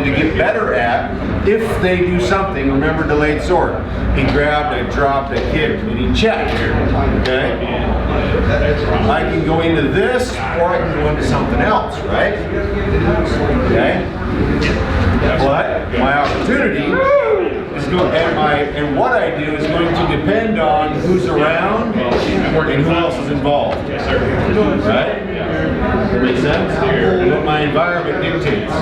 to get better at if they do something. Remember delayed sword. He grabbed, I dropped, I kicked, and he checked. Okay? I can go into this, or I can go into something else, right? Okay? But my opportunity is going, and what I do is going to depend on who's around and who else is involved. Right? Makes sense? What my environment dictates.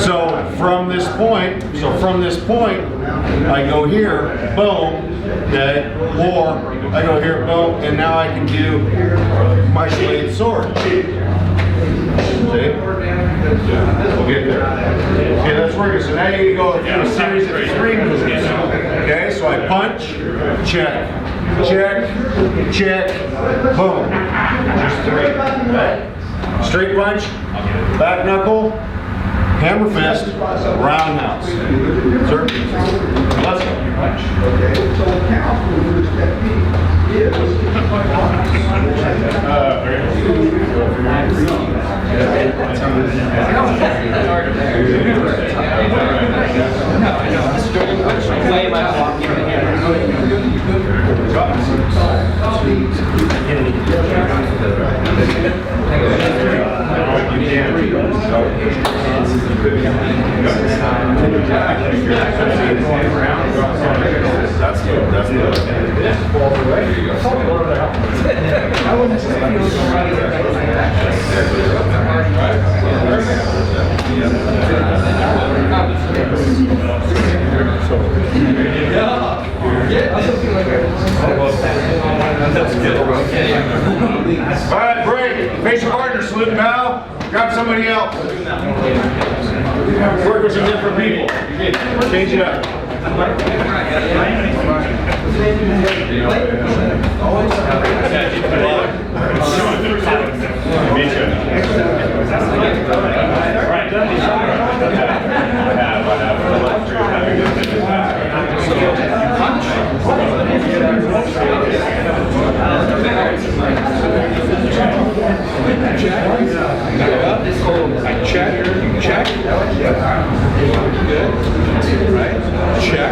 So from this point, I go here, boom, okay, or I go here, boom, and now I can do my blade sword. See? We'll get there. Okay, that's working. So now you need to go through a series of 3 moves. Okay, so I punch, check, check, check, boom. Just 3. Right? Straight punch, back knuckle, hammer fist, roundhouse. Sir? Let's go. That's good. That's good. All right, break. Face your partner, salute now. Grab somebody else. Work with some different people. Change it up. Check. Check. Good. Right. Check.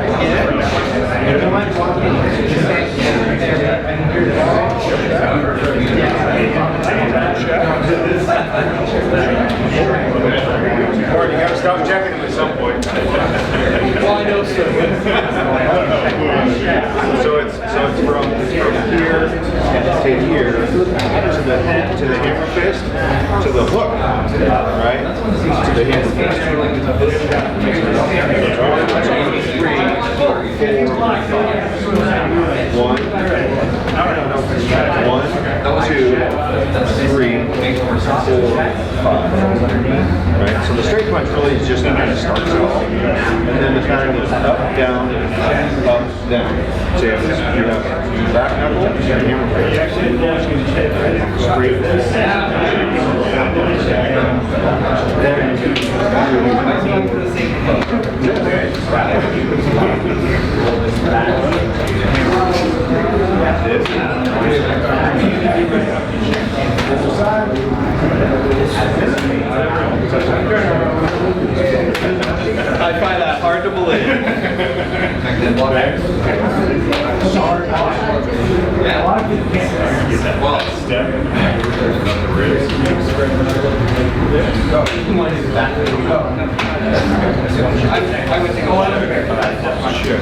Or you gotta stop checking them at some point. Well, I know so. So it's from here to here to the hammer fist to the hook, right? To the hammer fist. 1, 2, 3, 4, 5. Right? So the straight punch really is just kind of starts off, and then the pattern goes up, down, So you have back knuckle, and hammer fist. Straight fist. I find that hard to believe. Well, step. I would think a lot of it. Check.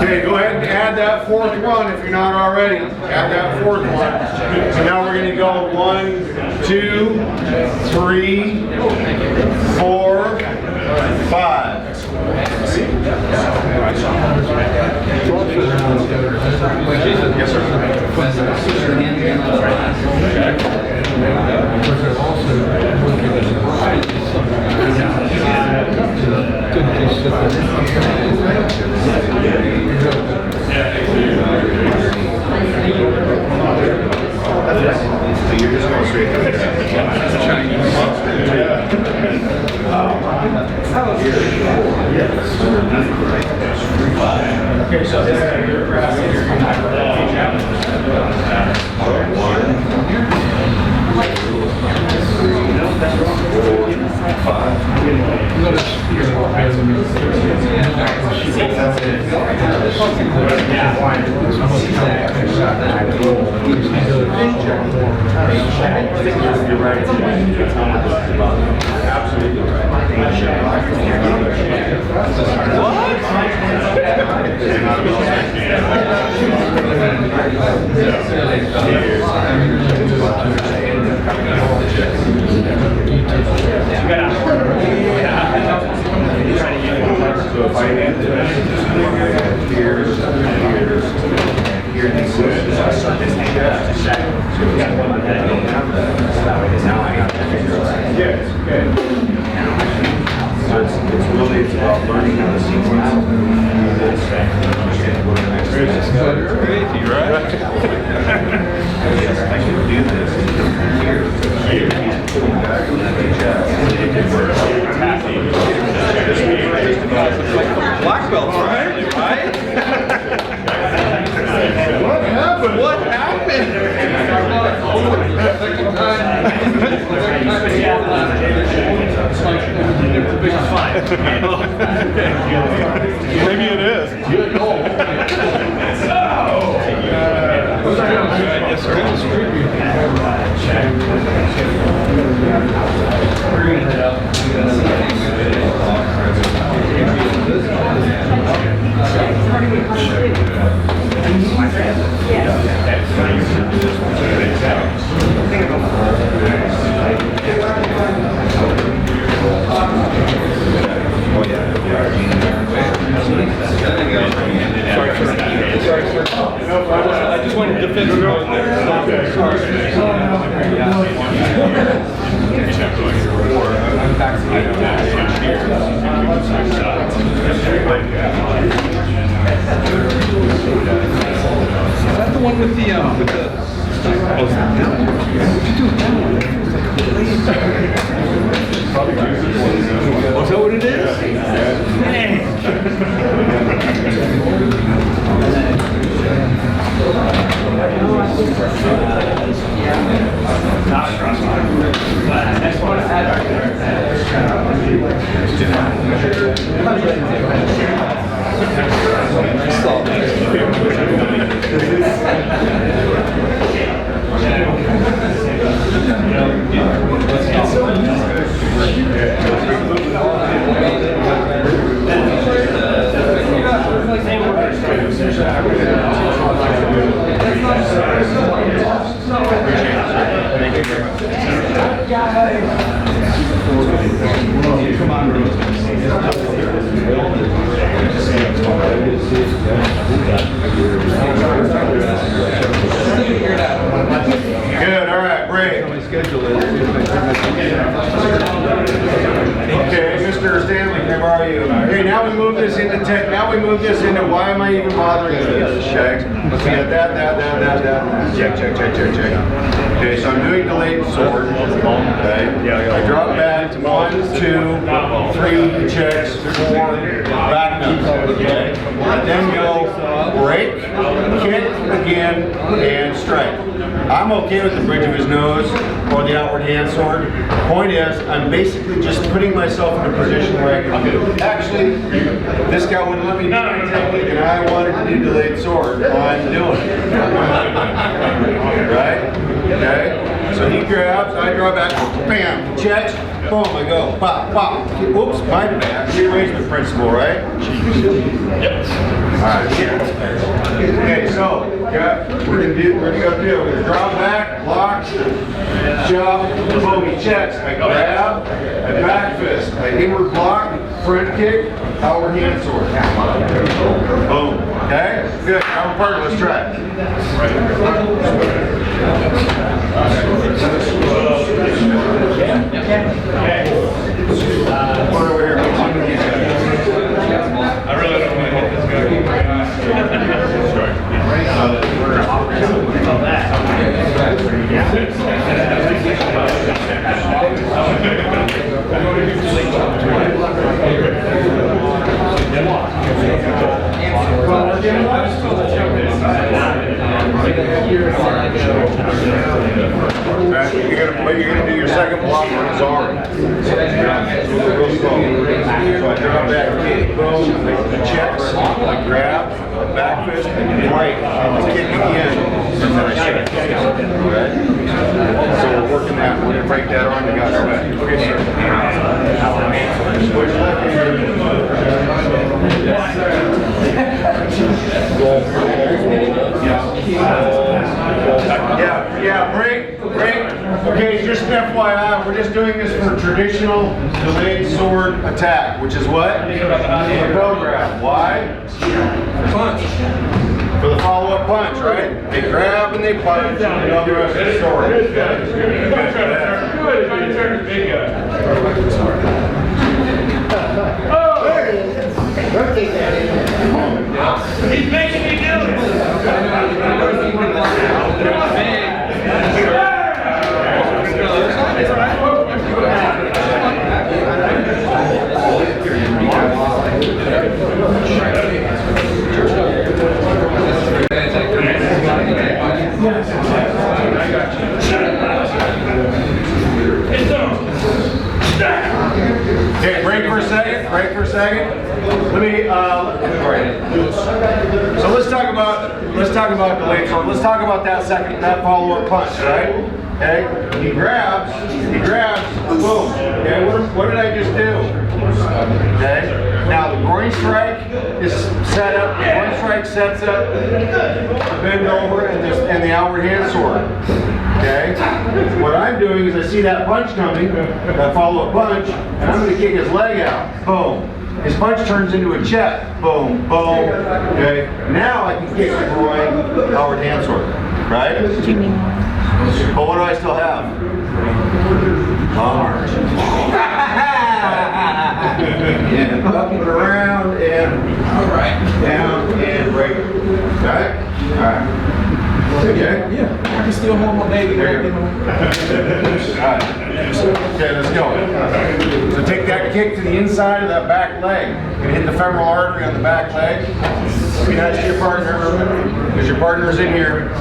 Okay, go ahead and add that 4th one if you're not already. Add that 4th one. So now we're going to go 1, 2, 3, 4, 5. Yes, sir. So you're just going straight to the Okay, so You're right. Absolutely right. So if I had to here's now I got to figure out. Yes, okay. So it's about learning how to sequence. Crazy, right? Yes, I can do this. Black belts, right? What happened? What happened? Maybe it is. Yes, sir. I just wanted to defend the road there. Is that the one with the oh, is that what it is? Good, all right, break. Okay, Mr. Stanley, how are you? Okay, now we move this into tech. Now we move this into why am I even bothering with this? Check. Let's get that. Check. Okay, so I'm doing delayed sort. Okay. I drop back 1, 2, 3 checks, 4 back numbers. Okay. Then go break, kick again, and strike. I'm okay with the bridge of his nose or the outward hand sword. Point is, I'm basically just putting myself in a position where I can do. Actually, this guy wouldn't let me do my technique, and I wanted to do delayed sword. I'm doing it. Right? Okay? So he grabs, I draw back, bam, checks, boom, I go, pop, pop. Oops, my bad. Rearrangement principle, right? Yep. Alright, okay, so we're gonna go through. We're gonna draw back, lock, chop, boom, he checks. I grab, I back fist, I inward block, front kick, outward hand sword. Boom. Okay? Good. Now we're part of this track. One over here. I really don't want to hit this guy. I drop back kick, boom, he checks, I grab, back fist, right, kick again, and then I shake. Alright? So we're working that, we're going to break that arm, the guy's back. Okay, sir. Yeah, break. Okay, just an FYI, we're just doing this for traditional delayed sword attack, which is what? Lapel grab. Why? Punch. For the follow-up punch, right? They grab and they punch and they go the rest of the story. He's making me do Okay, break for a second. Let me, so let's talk about delayed sword. Let's talk about that follow-up punch, right? Okay, he grabs, boom. Okay, what did I just do? Okay, now the groin strike is set up, the groin strike sets up the bend over and the outward hand sword. Okay, what I'm doing is I see that punch coming, that follow-up punch, and I'm going to kick his leg out. Boom. His punch turns into a check. Boom, boom. Okay, now I can kick the groin, outward hand sword. Right? But what do I still have? Arms. And up and around and down and break. Right? Alright. Okay? Yeah. I can still hold my baby. There you go. Alright. Okay, let's go. So take that kick to the inside of that back leg. You're going to hit the femoral artery on the back leg. Be nice to your partner, because your partner's in here.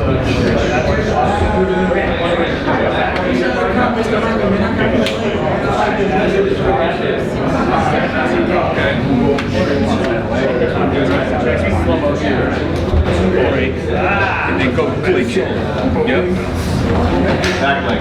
And then go completely chill. Yep. Back leg.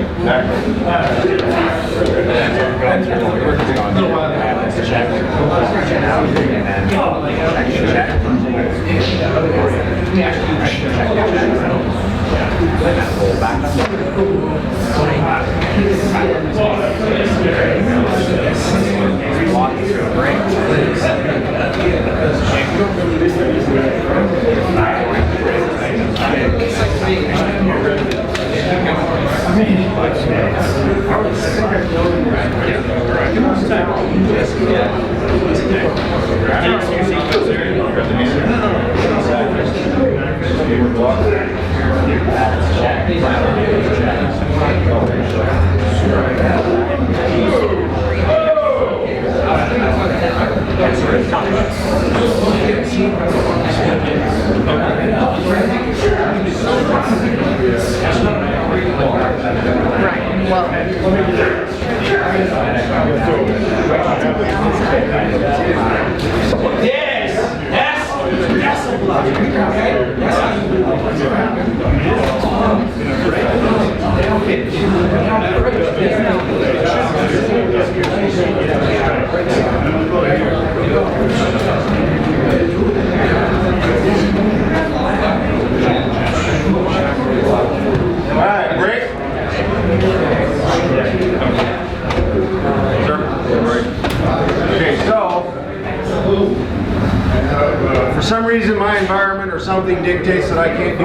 For some reason, my environment or something dictates that I can't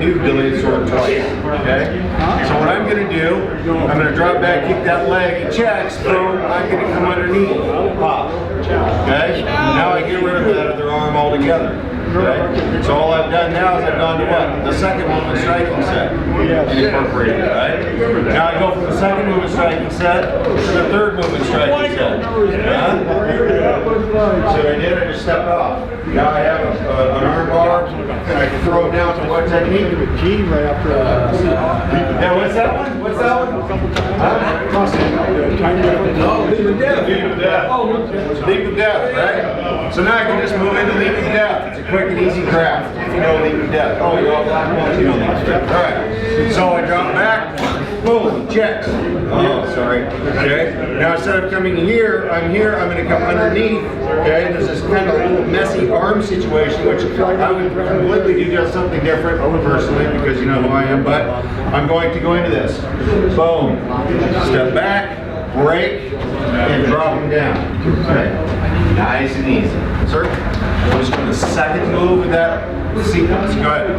do delayed sword twice. Okay. So what I'm going to do, I'm going to drop back, kick that leg, it checks, boom. I'm going to come underneath, pop. Okay. Now I get rid of that other arm altogether. Okay. So all I've done now is I've gone to what? The second movement striking set. And incorporated it, right? Now I go from the second movement striking set to the third movement striking set. So what I did, I just stepped off. Now I have an arm bar, I can throw it down to what technique? Yeah, what's that one? What's that one? Oh, leap of death. Leap of death. Leap of death, right? So now I can just move into leap of death. It's a quick and easy craft. If you know leap of death. Oh, you're all black belts, you know leap of death. All right. So I drop back. Boom, checks. Oh, sorry. Okay. Now instead of coming here, I'm going to come underneath. Okay. There's this kind of little messy arm situation, which I would completely do just something different personally because you know who I am. But I'm going to go into this. Boom. Step back, break, and drop them down. Okay. Nice and easy. Sir, I'm just going to second move with that sequence. Go ahead.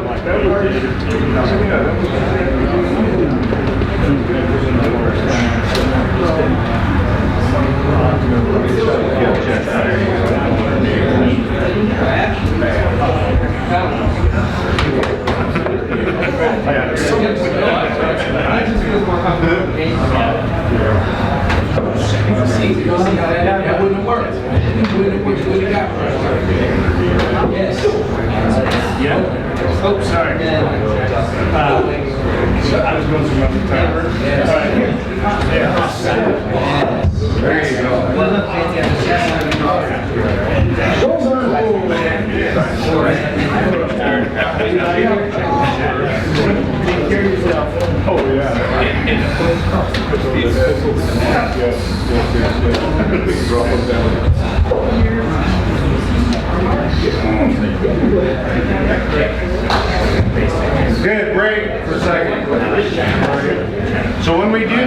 That wouldn't work. Yes. Yeah. Oh, sorry. I was going through another time. There you go. Take care of yourself. Oh, yeah. Drop them down. Good, break for a second. So when we do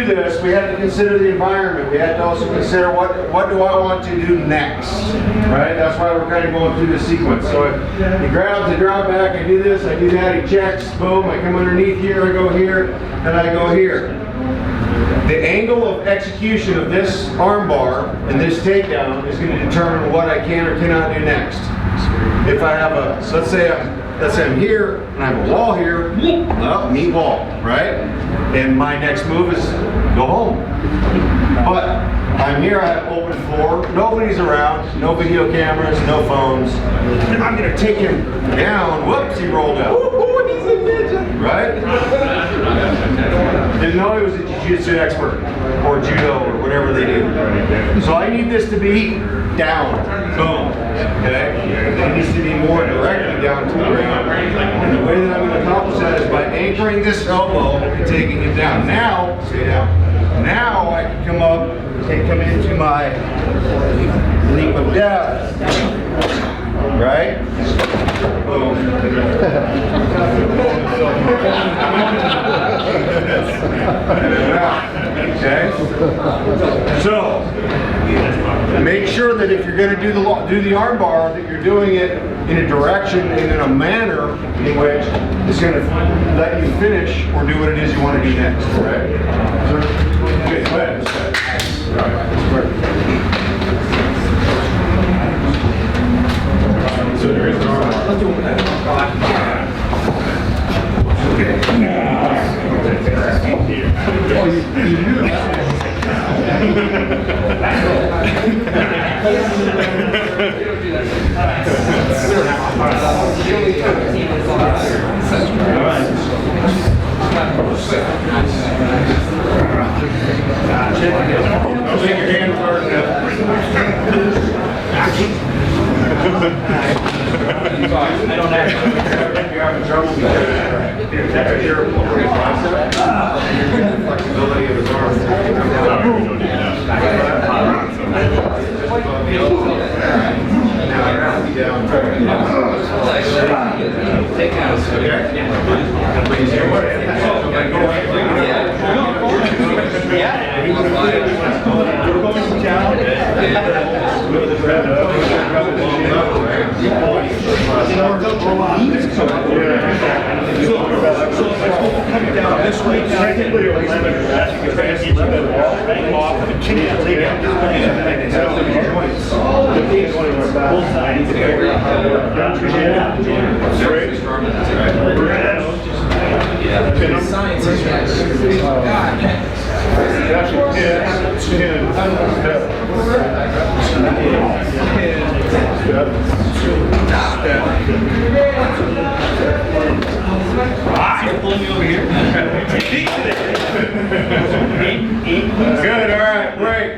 this, we have to consider the environment. We have to also consider what do I want to do next, right? That's why we're kind of going through this sequence. So he grabs, I drop back, I do this, I do that, he checks, boom, I come underneath here, I go here, and I go here. The angle of execution of this arm bar and this takedown is going to determine what I can or cannot do next. If I have a, so let's say I'm here and I have a wall here, well, meet wall, right? And my next move is go home. But I'm here, I have open floor, nobody's around, no video cameras, no phones. And I'm going to take him down, whoops, he rolled out. He's a ninja, right? Didn't know he was a jiu-jitsu expert or judo or whatever they do. So I need this to be down, boom, okay? It needs to be more directly down to the ground. And the way that I'm going to accomplish that is by anchoring this elbow and taking it down. Now, stay down. Now I can come up and come into my leap of death, right? Boom. Okay. So make sure that if you're going to do the arm bar, that you're doing it in a direction and in a manner in which it's going to let you finish or do what it is you want to do next. Right? Okay, go ahead. So there is an arm bar. I'll take your hand first. I don't have you're having trouble that's your flexibility of his arms. Now I round you down. Take out. Okay. This way, technically, you're limited. You can off the chin, take out Science is Pulling me over here. Good, all right, break.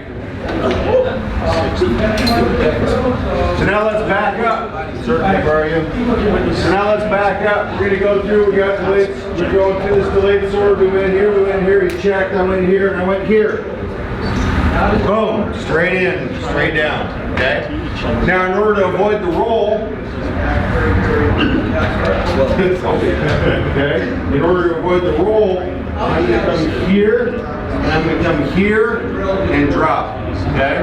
So now let's back up. Certainly, borrow you. So now let's back up. We're going to go through. We got delayed. We're going through this delayed sword. We went here. We went here. He checked. I went here, and I went here. Boom. Straight in, straight down. Okay. Now, in order to avoid the roll, okay. In order to avoid the roll, I'm going to come here, and I'm going to come here and drop. Okay.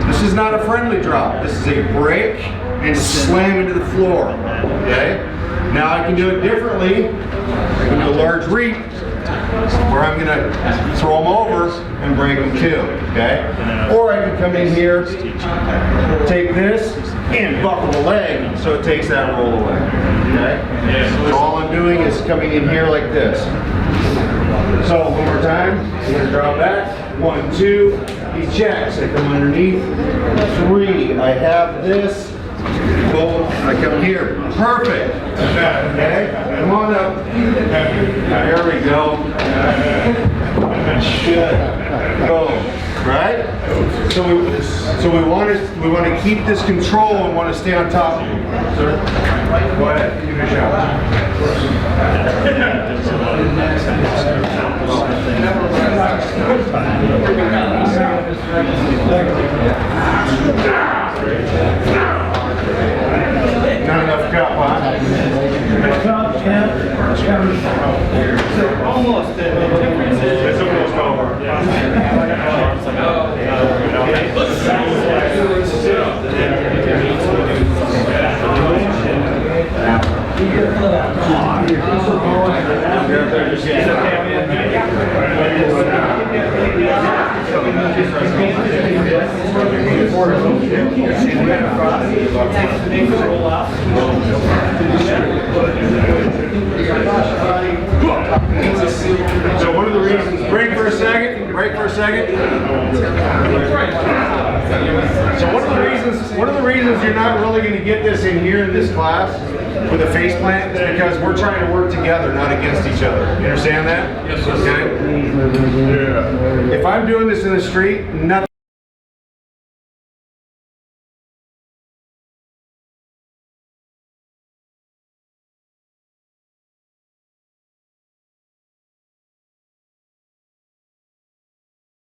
This is not a friendly drop. This is a break and slam into the floor. Okay. Now I can do it differently. I can do a large reap, where I'm going to throw them over and break them too. Okay. Or I can come in here, take this, and buckle the leg, so it takes that roll away. Okay. So all I'm doing is coming in here like this. So one more time. I'm going to draw back. 1, 2. He checks. I come underneath. 3. I have this. Boom. I come here. Perfect. Okay. Come on up. There we go. Good. Boom. Right? So we want to keep this control and want to stay on top of you. Sir, go ahead. Give it a shot. Not enough cup, huh? Almost. It's almost over. So one of the reasons, break for a second. So one of the reasons you're not really going to get this in here in this class with a face plant is because we're trying to work together, not against each other. You understand that? Yes, sir. Okay? If I'm doing this in the street, nothing.